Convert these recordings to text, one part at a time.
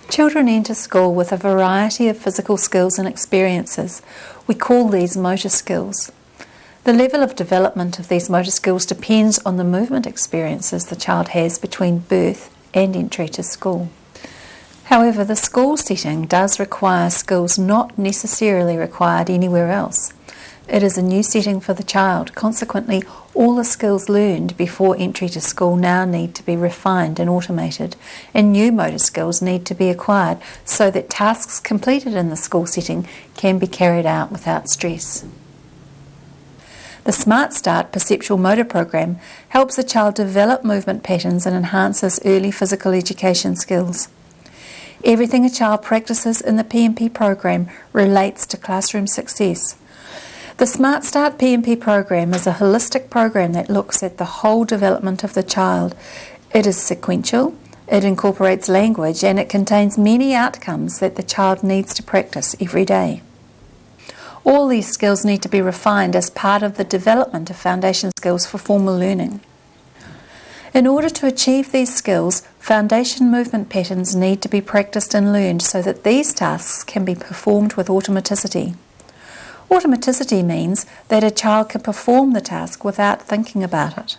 Children enter school with a variety of physical skills and experiences. We call these motor skills. The level of development of these motor skills depends on the movement experiences the child has between birth and entry to school. However, the school setting does require skills not necessarily required anywhere else. It is a new setting for the child. Consequently, all the skills learned before entry to school now need to be refined and automated, and new motor skills need to be acquired so that tasks completed in the school setting can be carried out without stress. The Smart Start perceptual motor program helps a child develop movement patterns and enhances early physical education skills. Everything a child practices in the PMP program relates to classroom success. The Smart Start PMP program is a holistic program that looks at the whole development of the child. It is sequential, it incorporates language, and it contains many outcomes that the child needs to practice every day. All these skills need to be refined as part of the development of foundation skills for formal learning. In order to achieve these skills, foundation movement patterns need to be practiced and learned so that these tasks can be performed with automaticity. Automaticity means that a child can perform the task without thinking about it.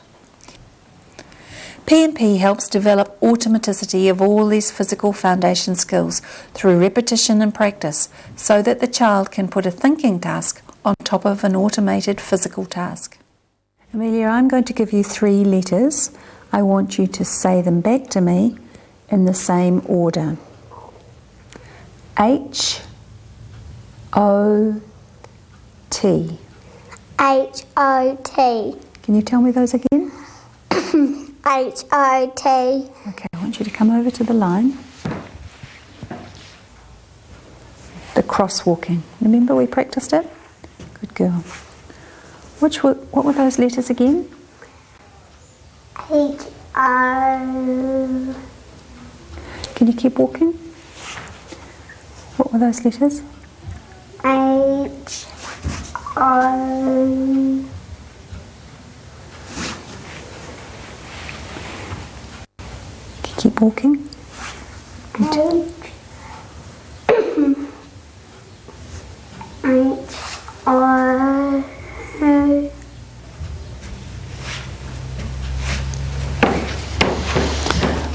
PMP helps develop automaticity of all these physical foundation skills through repetition and practice so that the child can put a thinking task on top of an automated physical task. Amelia, I'm going to give you 3 letters. I want you to say them back to me in the same order. H-O-T. H-O-T. Can you tell me those again? H-O-T. Okay, I want you to come over to the line. The crosswalking. Remember we practiced it? Good girl. What were those letters again? H-O. Can you keep walking? What were those letters? H-O. Keep walking. H-O.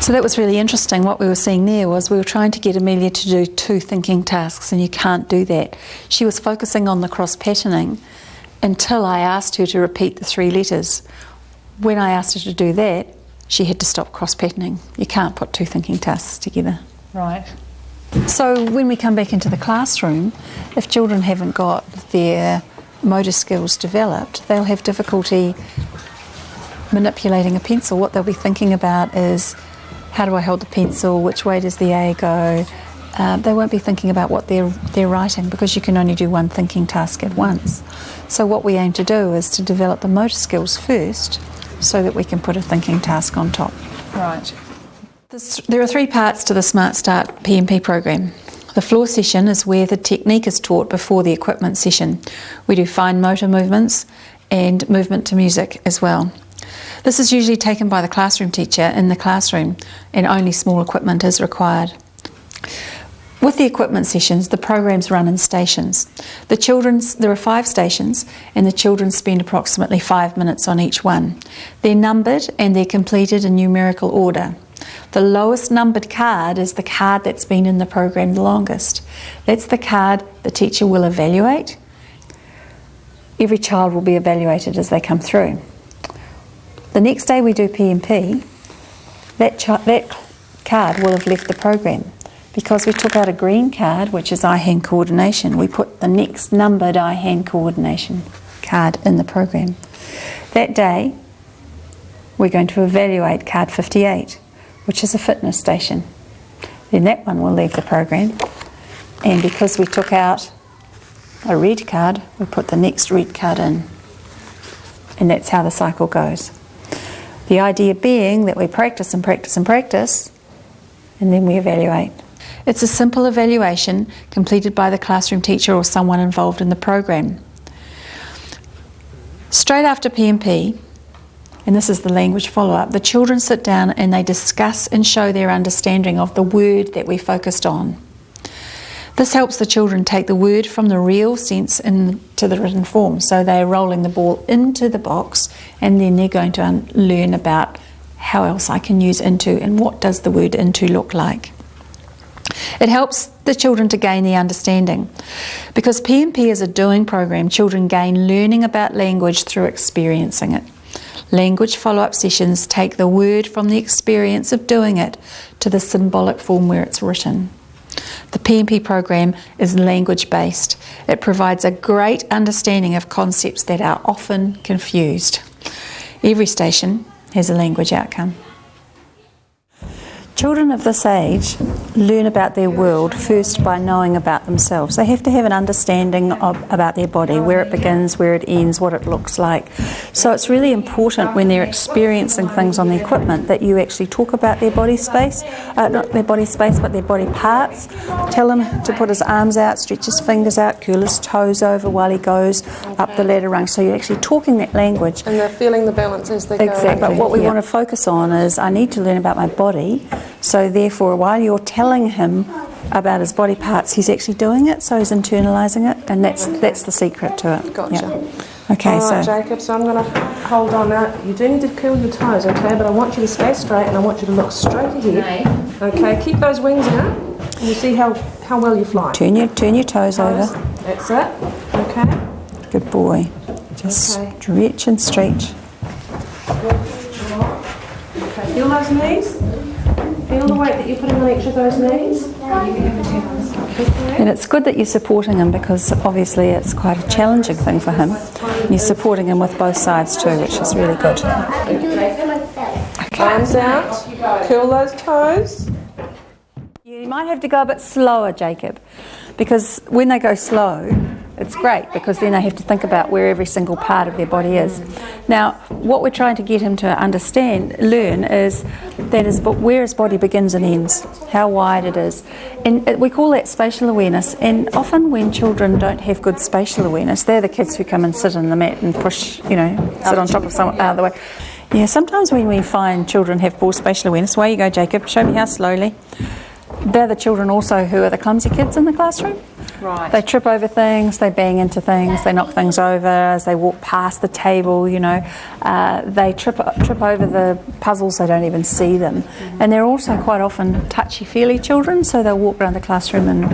So that was really interesting. What we were seeing there was we were trying to get Amelia to do 2 thinking tasks, and you can't do that. She was focusing on the cross-patterning until I asked her to repeat the 3 letters. When I asked her to do that, she had to stop cross-patterning. You can't put 2 thinking tasks together. Right. So when we come back into the classroom, if children haven't got their motor skills developed, they'll have difficulty manipulating a pencil. What they'll be thinking about is, how do I hold the pencil? Which way does the A go? They won't be thinking about what they're writing, because you can only do 1 thinking task at once. So what we aim to do is to develop the motor skills first so that we can put a thinking task on top. Right. There are 3 parts to the Smart Start PMP program. The floor session is where the technique is taught before the equipment session. We do fine motor movements and movement to music as well. This is usually taken by the classroom teacher in the classroom, and only small equipment is required. With the equipment sessions, the programs run in stations. There are 5 stations, and the children spend approximately 5 minutes on each one. They're numbered and they're completed in numerical order. The lowest numbered card is the card that's been in the program the longest. That's the card the teacher will evaluate. Every child will be evaluated as they come through. The next day we do PMP, that card will have left the program. Because we took out a green card, which is eye-hand coordination, we put the next numbered eye-hand coordination card in the program. That day, we're going to evaluate card 58, which is a fitness station. Then that one will leave the program. And because we took out a red card, we put the next red card in. And that's how the cycle goes. The idea being that we practice and practice and practice, and then we evaluate. It's a simple evaluation completed by the classroom teacher or someone involved in the program. Straight after PMP, and this is the language follow-up, the children sit down and they discuss and show their understanding of the word that we focused on. This helps the children take the word from the real sense into the written form. So they're rolling the ball into the box, and then they're going to learn about how else I can use into and what does the word into look like. It helps the children to gain the understanding. Because PMP is a doing program, children gain learning about language through experiencing it. Language follow-up sessions take the word from the experience of doing it to the symbolic form where it's written. The PMP program is language-based. It provides a great understanding of concepts that are often confused. Every station has a language outcome. Children of this age learn about their world first by knowing about themselves. They have to have an understanding about their body, where it begins, where it ends, what it looks like. So it's really important when they're experiencing things on the equipment that you actually talk about their body space, not their body space, but their body parts. Tell him to put his arms out, stretch his fingers out, curl his toes over while he goes up the ladder rung. So you're actually talking that language. And they're feeling the balance as they go. Exactly. But what we want to focus on is I need to learn about my body. So therefore, while you're telling him about his body parts, he's actually doing it, so he's internalising it, and that's the secret to it. Gotcha. Yep. Okay, all right, so Jacob, so I'm going to hold on now. You do need to curl your toes, okay, but I want you to stay straight and I want you to look straight ahead. Okay, keep those wings out and you see how well you fly. Turn your toes over. That's it. Okay. Good boy. Just stretch and stretch. Okay, feel those knees? Feel the weight that you're putting on each of those knees. And it's good that you're supporting him, because obviously it's quite a challenging thing for him. You're supporting him with both sides too, which is really good. Arms out, curl those toes. You might have to go a bit slower, Jacob, because when they go slow, it's great, because then they have to think about where every single part of their body is. Now, what we're trying to get him to learn is where his body begins and ends, how wide it is. And we call that spatial awareness. And often when children don't have good spatial awareness, they're the kids who come and sit on the mat and push, sit on top of someone out of the way. Yeah, sometimes when we find children have poor spatial awareness, away you go, Jacob, show me how slowly. They're the children also who are the clumsy kids in the classroom. Right. They trip over things, they bang into things, they knock things over as they walk past the table, They trip over the puzzles, they don't even see them. Mm-hmm. And they're also quite often touchy-feely children, so they'll walk around the classroom and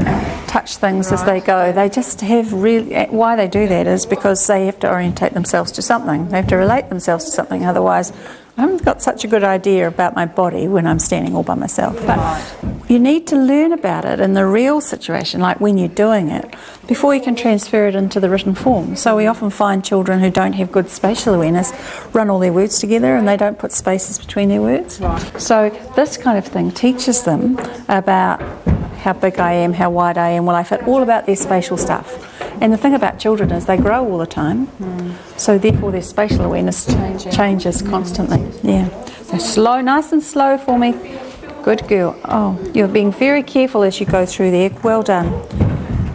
touch things as they go. They just have why they do that is because they have to orientate themselves to something. They have to relate themselves to something, otherwise I haven't got such a good idea about my body when I'm standing all by myself. But you need to learn about it in the real situation, like when you're doing it, before you can transfer it into the written form. So we often find children who don't have good spatial awareness run all their words together and they don't put spaces between their words. Right. So this kind of thing teaches them about how big I am, how wide I am, will I fit, all about their spatial stuff. And the thing about children is they grow all the time, so therefore their spatial awareness changes constantly. Yeah. So slow, nice and slow for me. Good girl. Oh, you're being very careful as you go through there. Well done.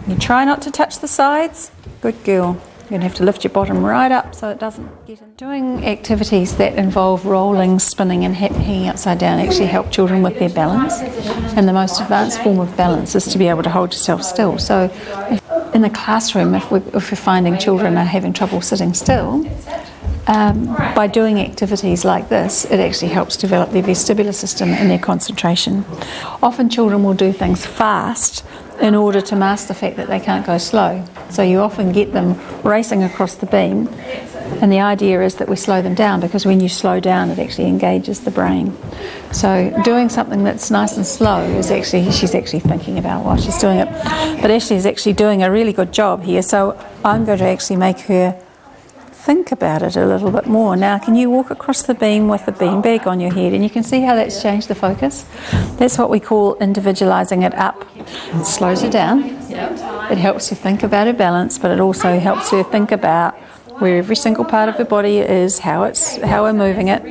You try not to touch the sides. Good girl. You're going to have to lift your bottom right up so it doesn't get in. Doing activities that involve rolling, spinning and hanging upside down actually help children with their balance. And the most advanced form of balance is to be able to hold yourself still. So in the classroom, if we're finding children are having trouble sitting still, by doing activities like this, it actually helps develop their vestibular system and their concentration. Often children will do things fast in order to mask the fact that they can't go slow. So you often get them racing across the beam, and the idea is that we slow them down, because when you slow down it actually engages the brain. So doing something that's nice and slow is she's actually thinking about while she's doing it. But Ashley is actually doing a really good job here, so I'm going to actually make her think about it a little bit more. Now, can you walk across the beam with the beanbag on your head? And you can see how that's changed the focus. That's what we call individualising it up. It slows her down. It helps her think about her balance, but it also helps her think about where every single part of her body is, how we're moving it.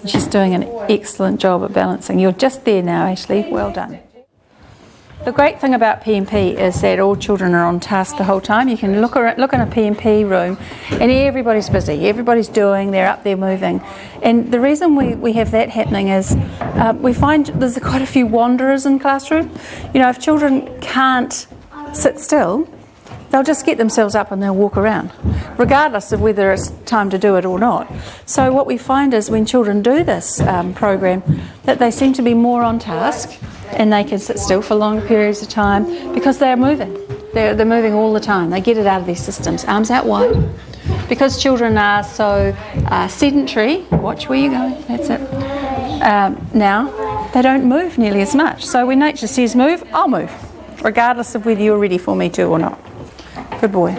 She's doing an excellent job at balancing. You're just there now, Ashley. Well done. The great thing about P&P is that all children are on task the whole time. You can look in a P&P room and everybody's busy, everybody's doing, they're up there moving. And the reason we have that happening is we find there's quite a few wanderers in classroom. You know, if children can't sit still, they'll just get themselves up and they'll walk around, regardless of whether it's time to do it or not. So what we find is when children do this program, that they seem to be more on task and they can sit still for long periods of time because they're moving. They're moving all the time. They get it out of their systems, arms out wide. Because children are so sedentary, watch where you're going, that's it. Now, they don't move nearly as much. So when nature says move, I'll move, regardless of whether you're ready for me to or not. Good boy.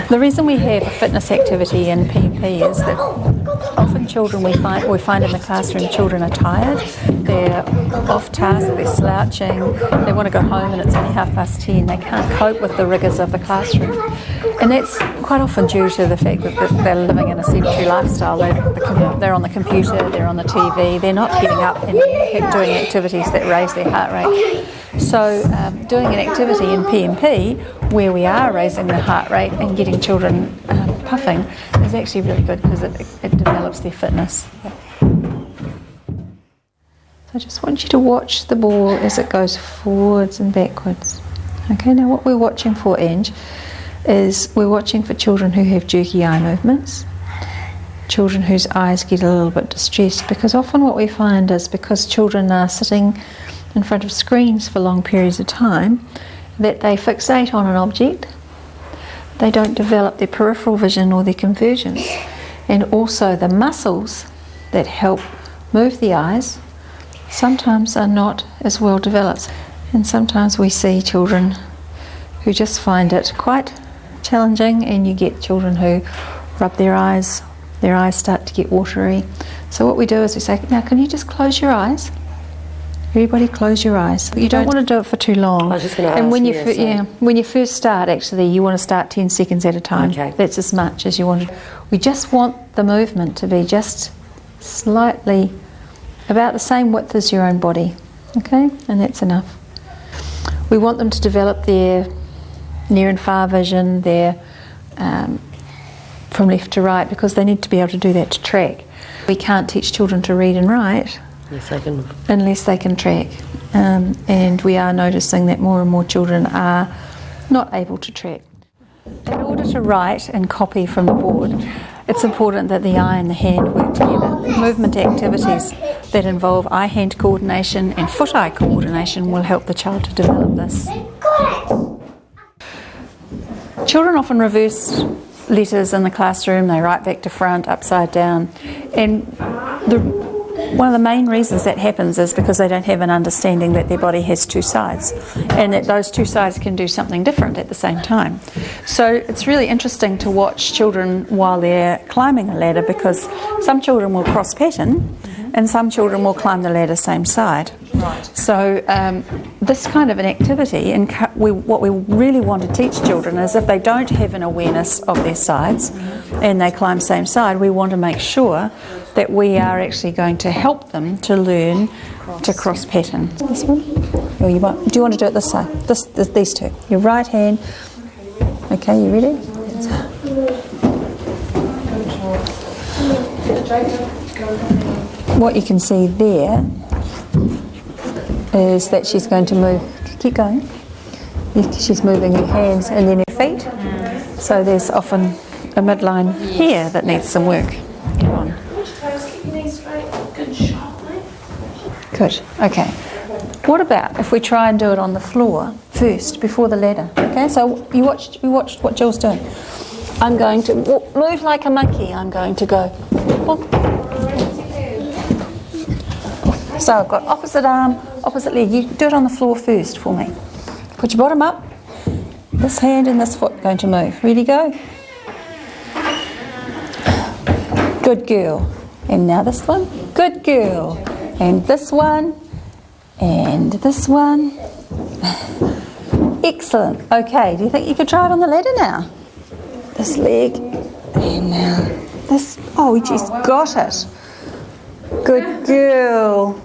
The reason we have a fitness activity in P&P is that often children we find in the classroom, children are tired, they're off task, they're slouching, they want to go home and it's only 10:30, they can't cope with the rigours of the classroom. And that's quite often due to the fact that they're living in a sedentary lifestyle. They're on the computer, they're on the TV, they're not getting up and doing activities that raise their heart rate. So doing an activity in P&P where we are raising the heart rate and getting children puffing is actually really good because it develops their fitness. So I just want you to watch the ball as it goes forwards and backwards. Okay, now what we're watching for, Ange, is we're watching for children who have jerky eye movements, children whose eyes get a little bit distressed, because often what we find is because children are sitting in front of screens for long periods of time, that they fixate on an object, they don't develop their peripheral vision or their convergence, and also the muscles that help move the eyes sometimes are not as well developed. And sometimes we see children who just find it quite challenging, and you get children who rub their eyes start to get watery. So what we do is we say, now can you just close your eyes? Everybody close your eyes. You don't want to do it for too long. I was just going to ask. And when you first start, actually, you want to start 10 seconds at a time. Okay. That's as much as you want to. We just want the movement to be just slightly about the same width as your own body. Okay? And that's enough. We want them to develop their near and far vision, their from left to right, because they need to be able to do that to track. We can't teach children to read and write unless they can track. And we are noticing that more and more children are not able to track. In order to write and copy from the board, it's important that the eye and the hand work together. Movement activities that involve eye-hand coordination and foot-eye coordination will help the child to develop this. Children often reverse letters in the classroom. They write back to front, upside down. And one of the main reasons that happens is because they don't have an understanding that their body has two sides and that those two sides can do something different at the same time. So it's really interesting to watch children while they're climbing a ladder, because some children will cross pattern and some children will climb the ladder same side. Right. So this kind of an activity, and what we really want to teach children is if they don't have an awareness of their sides and they climb same side, we want to make sure that we are actually going to help them to learn to cross pattern. This one? Or do you want to do it this side? These two. Your right hand. Okay, you ready? What you can see there is that she's going to move. Keep going. She's moving her hands and then her feet. So there's often a midline here that needs some work. Come on. Good. Okay. What about if we try and do it on the floor first before the ladder? Okay. So you watched what Jill's doing. I'm going to move like a monkey. I'm going to go. So I've got opposite arm, opposite leg. You do it on the floor first for me. Put your bottom up. This hand and this foot going to move. Ready, go. Good girl. And now this one. Good girl. And this one. And this one. Excellent. Okay, do you think you could try it on the ladder now? This leg. And now this. Oh, she's got it. Good girl.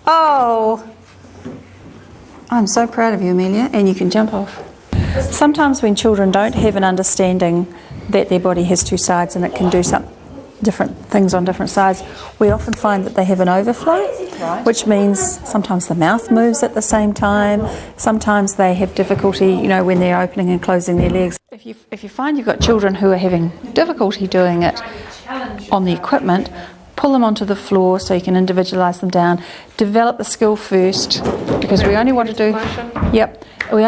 Oh, I'm so proud of you, Amelia, and you can jump off. Sometimes when children don't have an understanding that their body has two sides and it can do some different things on different sides, we often find that they have an overflow, which means sometimes the mouth moves at the same time, sometimes they have difficulty, when they're opening and closing their legs. If you find you've got children who are having difficulty doing it on the equipment, pull them onto the floor so you can individualise them down. Develop the skill first, because we only want to do... Yep. We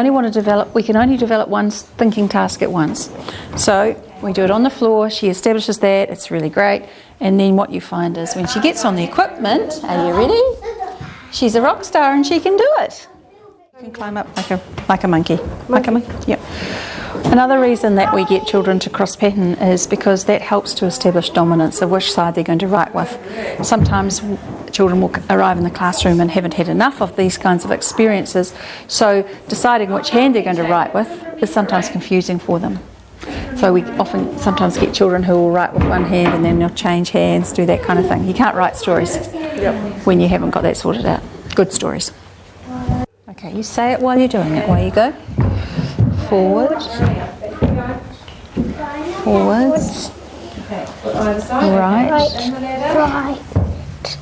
can only develop one thinking task at once. So we do it on the floor, she establishes that, it's really great, and then what you find is when she gets on the equipment, are you ready? She's a rock star and she can do it. You can climb up like a monkey. Like a monkey? Yep. Another reason that we get children to cross pattern is because that helps to establish dominance of which side they're going to write with. Sometimes children will arrive in the classroom and haven't had enough of these kinds of experiences, so deciding which hand they're going to write with is sometimes confusing for them. So we sometimes get children who will write with one hand and then they'll change hands, do that kind of thing. You can't write stories when you haven't got that sorted out. Good stories. Okay, you say it while you're doing it. Away you go. Forwards. Forwards. Right. Right.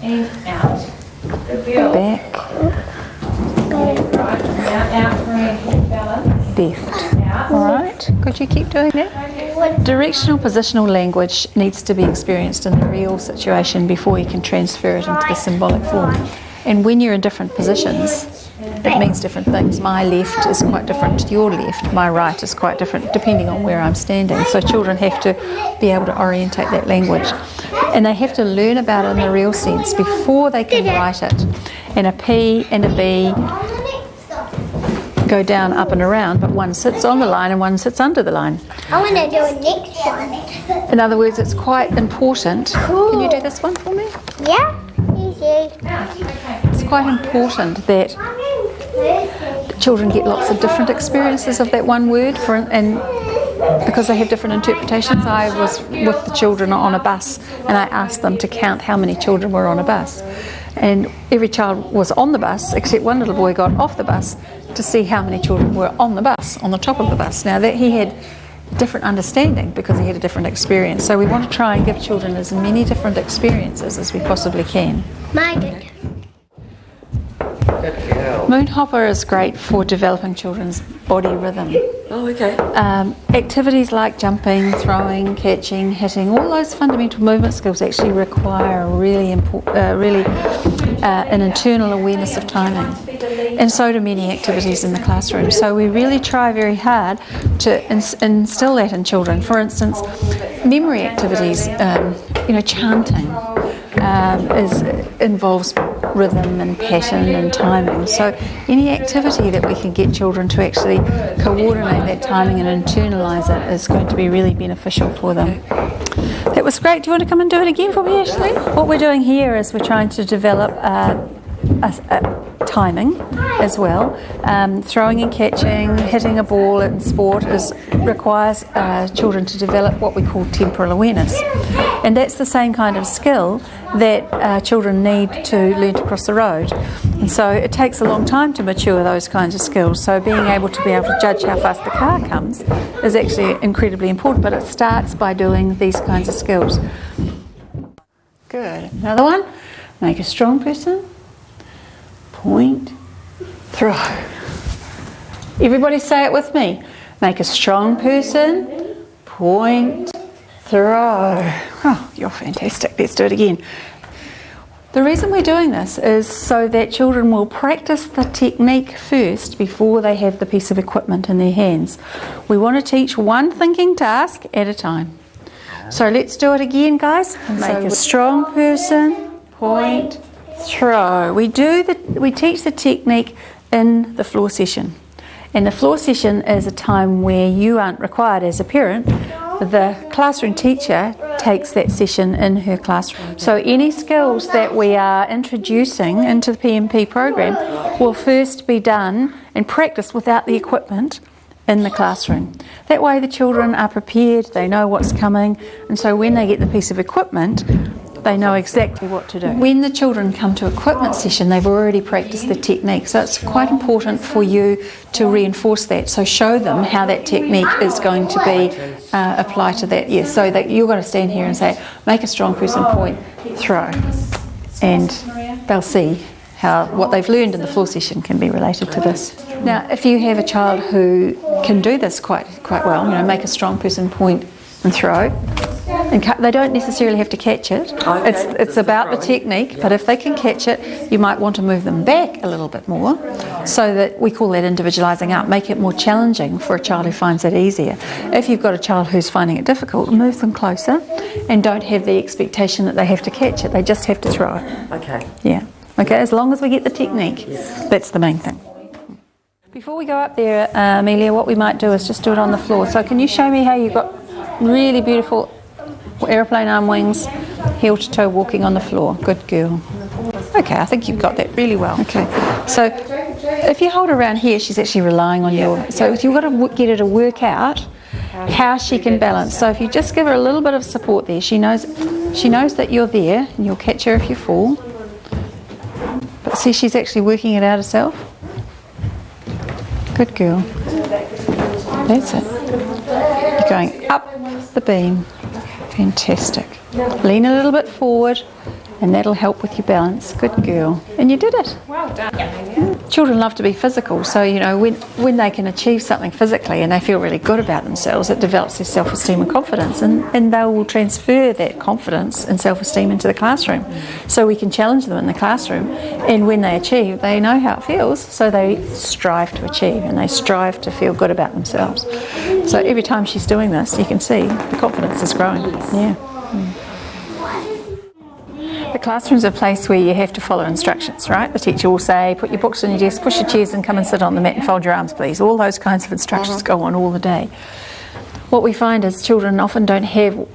And out. Back. Out. Left. Alright, could you keep doing that? Directional positional language needs to be experienced in the real situation before you can transfer it into the symbolic form. And when you're in different positions, it means different things. My left is quite different to your left. My right is quite different depending on where I'm standing. So children have to be able to orientate that language. And they have to learn about it in the real sense before they can write it. And a P and a B go down, up and around, but one sits on the line and one sits under the line. I want to do a next one. In other words, it's quite important. Cool. Can you do this one for me? Yeah, easy. It's quite important that children get lots of different experiences of that one word, and because they have different interpretations. I was with the children on a bus and I asked them to count how many children were on a bus. And every child was on the bus except one little boy got off the bus to see how many children were on the bus, on the top of the bus. Now that he had different understanding because he had a different experience. So we want to try and give children as many different experiences as we possibly can. Mine. Moonhopper is great for developing children's body rhythm. Oh, okay. Activities like jumping, throwing, catching, hitting, all those fundamental movement skills actually require an internal awareness of timing. And so do many activities in the classroom. So we really try very hard to instill that in children. For instance, memory activities, chanting involves rhythm and pattern and timing. So any activity that we can get children to actually coordinate that timing and internalise it is going to be really beneficial for them. That was great. Do you want to come and do it again for me, Ashley? What we're doing here is we're trying to develop timing as well. Throwing and catching, hitting a ball in sport requires children to develop what we call temporal awareness. And that's the same kind of skill that children need to learn to cross the road. And so it takes a long time to mature those kinds of skills. So being able to judge how fast the car comes is actually incredibly important, but it starts by doing these kinds of skills. Good. Another one. Make a strong person. Point. Throw. Everybody say it with me. Make a strong person. Point. Throw. Oh, you're fantastic. Let's do it again. The reason we're doing this is so that children will practice the technique first before they have the piece of equipment in their hands. We want to teach one thinking task at a time. So let's do it again, guys. Make a strong person, point, throw. We teach the technique in the floor session. And the floor session is a time where you aren't required as a parent. The classroom teacher takes that session in her classroom. So any skills that we are introducing into the PMP program will first be done and practiced without the equipment in the classroom. That way the children are prepared, they know what's coming, and so when they get the piece of equipment, They know exactly what to do. When the children come to equipment session, they've already practiced the technique, so it's quite important for you to reinforce that. So show them how that technique is going to be applied to that. Yes, so that you're going to stand here and say, make a strong person, point, throw, and they'll see how what they've learned in the floor session can be related to this. Now, if you have a child who can do this quite well, you know, make a strong person, point, and throw. And they don't necessarily have to catch it. It's about the technique, but if they can catch it, you might want to move them back a little bit more, so that we call that individualising up, make it more challenging for a child who finds it easier. If you've got a child who's finding it difficult, move them closer and don't have the expectation that they have to catch it, they just have to throw it. Okay. Yeah. Okay, as long as we get the technique, that's the main thing. Before we go up there, Amelia, what we might do is just do it on the floor. So can you show me how you've got really beautiful aeroplane arm wings, heel to toe walking on the floor? Good girl. Okay, I think you've got that really well. Okay, so if you hold her around here, she's actually relying on you. So you've got to get her to work out how she can balance. So if you just give her a little bit of support there, she knows that you're there and you'll catch her if you fall. But see, she's actually working it out herself. Good girl. That's it. You're going up the beam. Fantastic. Lean a little bit forward and that'll help with your balance. Good girl. And you did it. Well done. Children love to be physical, so you know when they can achieve something physically and they feel really good about themselves, it develops their self-esteem and confidence, and they will transfer that confidence and self-esteem into the classroom. So we can challenge them in the classroom, and when they achieve, they know how it feels, so they strive to achieve and they strive to feel good about themselves. So every time she's doing this, you can see the confidence is growing. Yeah. The classroom's a place where you have to follow instructions, right? The teacher will say, put your books on your desk, push your chairs and come and sit on the mat and fold your arms, please. All those kinds of instructions go on all the day. What we find is children often don't have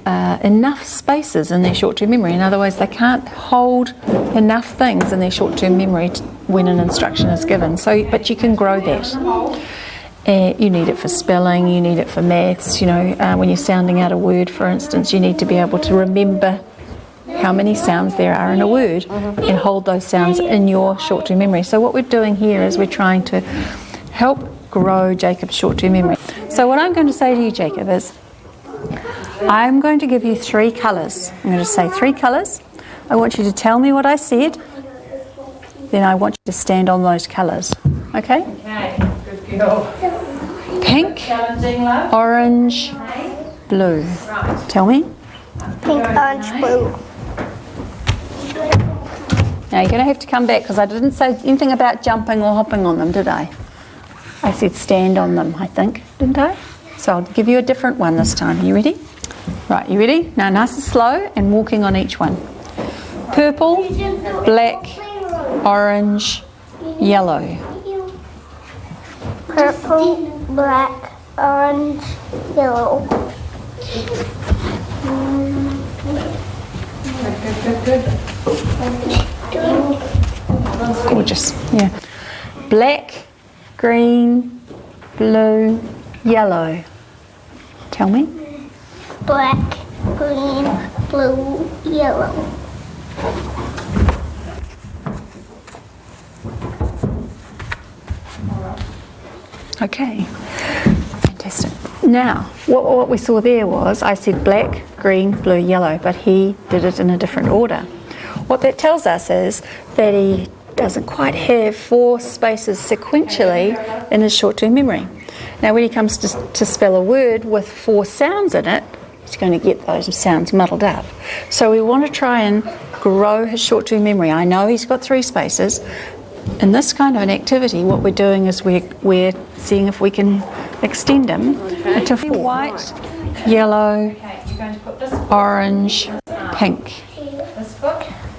enough spaces in their short-term memory. In other words, they can't hold enough things in their short-term memory when an instruction is given. So, but you can grow that. You need it for spelling, you need it for maths, you know, when you're sounding out a word, for instance, you need to be able to remember how many sounds there are in a word and hold those sounds in your short-term memory. So what we're doing here is we're trying to help grow Jacob's short-term memory. So what I'm going to say to you, Jacob, is I'm going to give you 3 colours. I'm going to say 3 colours. I want you to tell me what I said. Then I want you to stand on those colours. Okay? Okay, good girl. Pink, orange, blue. Tell me. Pink, orange, blue. Now you're going to have to come back because I didn't say anything about jumping or hopping on them, did I? I said stand on them, I think, didn't I? So I'll give you a different one this time. You ready? Right, you ready? Now nice and slow and walking on each one. Purple, black, orange, yellow. Purple, black, orange, yellow. Gorgeous, yeah. Black, green, blue, yellow. Tell me. Black, green, blue, yellow. Okay, fantastic. Now, what we saw there was I said black, green, blue, yellow, but he did it in a different order. What that tells us is that he doesn't quite have 4 spaces sequentially in his short-term memory. Now, when he comes to spell a word with 4 sounds in it, he's going to get those sounds muddled up. So we want to try and grow his short-term memory. I know he's got 3 spaces. In this kind of an activity, what we're doing is we're seeing if we can extend them to white, yellow, orange, pink.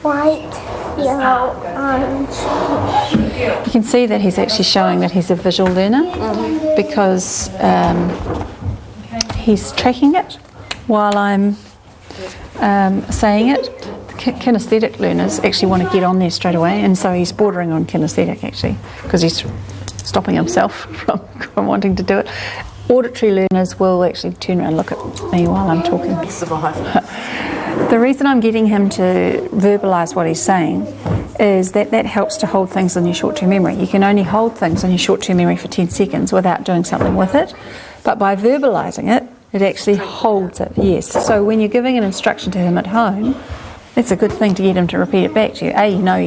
White, yellow, orange. You can see that he's actually showing that he's a visual learner because he's tracking it while I'm saying it. Kinesthetic learners actually want to get on there straight away, and so he's bordering on kinesthetic actually because he's stopping himself from wanting to do it. Auditory learners will actually turn around and look at me while I'm talking. Survive. The reason I'm getting him to verbalise what he's saying is that that helps to hold things in your short-term memory. You can only hold things in your short-term memory for 10 seconds without doing something with it, but by verbalising it, it actually holds it, yes. So when you're giving an instruction to him at home, that's a good thing to get him to repeat it back to you. A, you know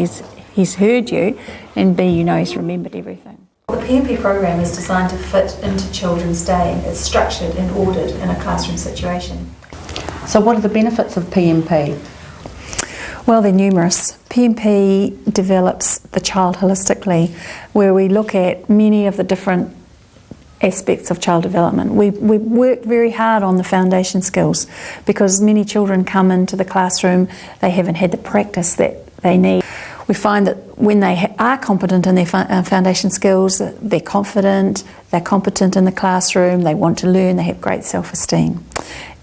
he's heard you, and B, you know he's remembered everything. The PMP program is designed to fit into children's day. It's structured and ordered in a classroom situation. So what are the benefits of PMP? Well, they're numerous. PMP develops the child holistically, where we look at many of the different aspects of child development. We work very hard on the foundation skills because many children come into the classroom, they haven't had the practice that they need. We find that when they are competent in their foundation skills, they're confident, they're competent in the classroom, they want to learn, they have great self-esteem.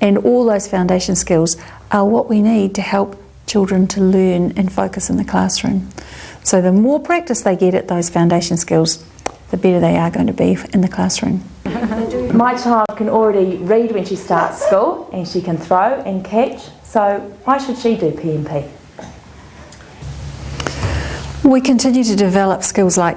And all those foundation skills are what we need to help children to learn and focus in the classroom. So the more practice they get at those foundation skills, the better they are going to be in the classroom. My child can already read when she starts school, and she can throw and catch, so why should she do PMP? We continue to develop skills like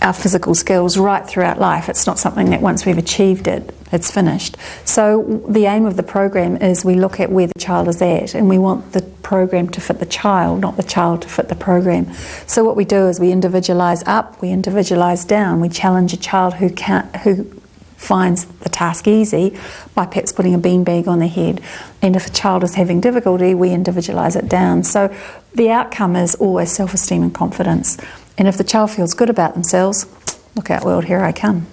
our physical skills right throughout life. It's not something that once we've achieved it, it's finished. So the aim of the program is we look at where the child is at, and we want the program to fit the child, not the child to fit the program. So what we do is we individualise up, we individualise down, we challenge a child who finds the task easy by perhaps putting a beanbag on their head. And if a child is having difficulty, we individualise it down. So the outcome is always self-esteem and confidence. And if the child feels good about themselves, look out world, here I come.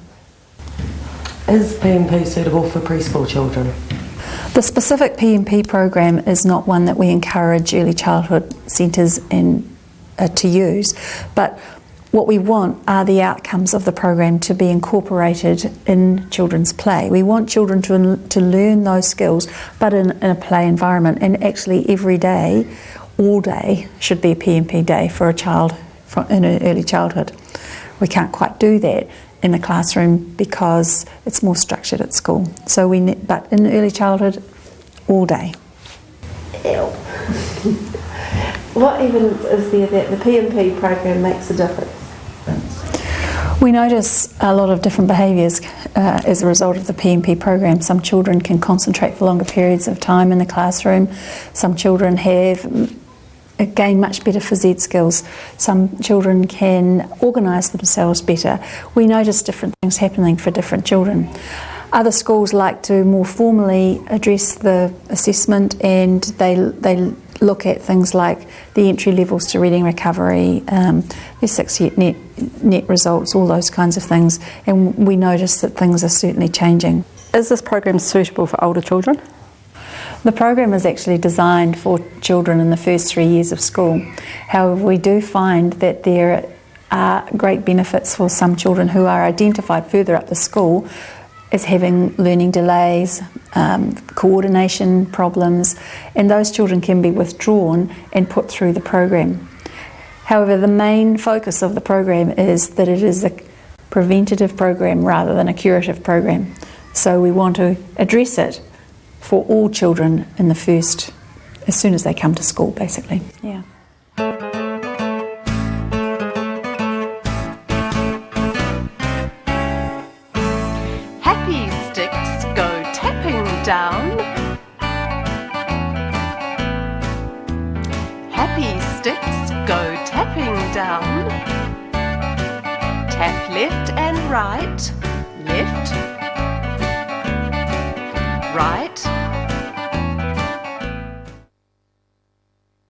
Is PMP suitable for preschool children? The specific PMP program is not one that we encourage early childhood centres to use, but what we want are the outcomes of the program to be incorporated in children's play. We want children to learn those skills, but in a play environment. And actually every day, all day, should be a PMP day for a child in early childhood. We can't quite do that in the classroom because it's more structured at school. But in early childhood, all day. Ew. What evidence is there that the PMP program makes a difference? We notice a lot of different behaviours as a result of the PMP program. Some children can concentrate for longer periods of time in the classroom. Some children gain much better phys ed skills. Some children can organise themselves better. We notice different things happening for different children. Other schools like to more formally address the assessment, and they look at things like the entry levels to reading recovery, the 6-year net results, all those kinds of things, and we notice that things are certainly changing. Is this program suitable for older children? The program is actually designed for children in the first 3 years of school. However, we do find that there are great benefits for some children who are identified further up the school as having learning delays, coordination problems, and those children can be withdrawn and put through the program. However, the main focus of the program is that it is a preventative program rather than a curative program. So we want to address it for all children in the first, as soon as they come to school, basically. Yeah. Happy sticks go tapping down. Happy sticks go tapping down. Tap left and right.